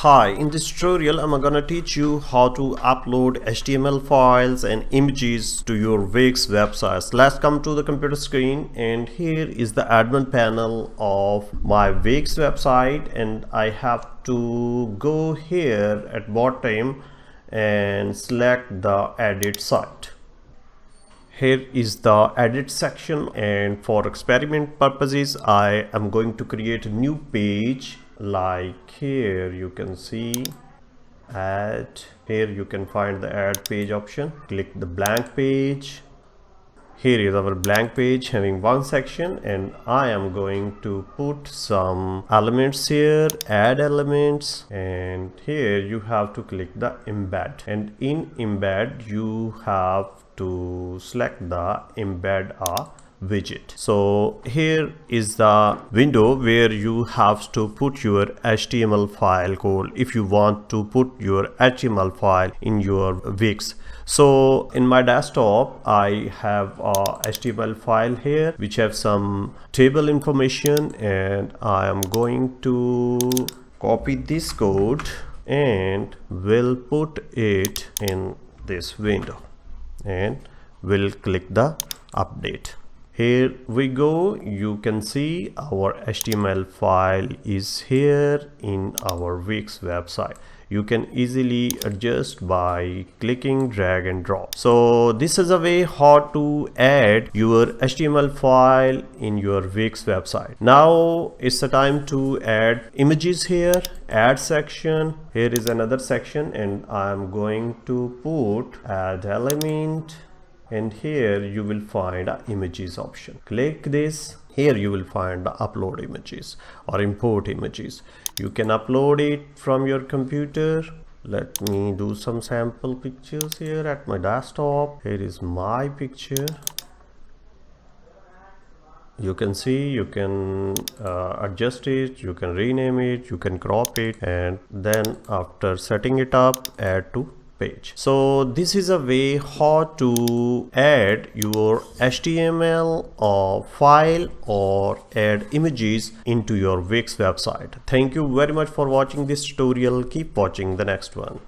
Hi, in this tutorial I'm gonna teach you how to upload HTML files and images to your Wix websites. Let's come to the computer screen, and here is the admin panel of my Wix website, and I have to go here at bottom and select the edit site. Here is the edit section, and for experiment purposes I am going to create a new page. Like here you can see add, here you can find the add page option. Click the blank page. Here is our blank page having one section, and I am going to put some elements here, add elements, and here you have to click the embed, and in embed you have to select the embed a widget. So here is the window where you have to put your HTML file code if you want to put your HTML file in your Wix. So in my desktop I have a HTML file here which have some table information, and I am going to copy this code and will put it in this window, and will click the update. Here we go. You can see our HTML file is here in our Wix website. You can easily adjust by clicking drag and drop. So this is a way how to add your HTML file in your Wix website. Now it's the time to add images here. Add section. Here is another section, and I'm going to put add element, and here you will find a images option. Click this. Here you will find the upload images or import images. You can upload it from your computer. Let me do some sample pictures here at my desktop. Here is my picture. You can see, you can adjust it, you can rename it, you can crop it, and then after setting it up, add to page. So this is a way how to add your HTML file or add images into your Wix website. Thank you very much for watching this tutorial. Keep watching the next one.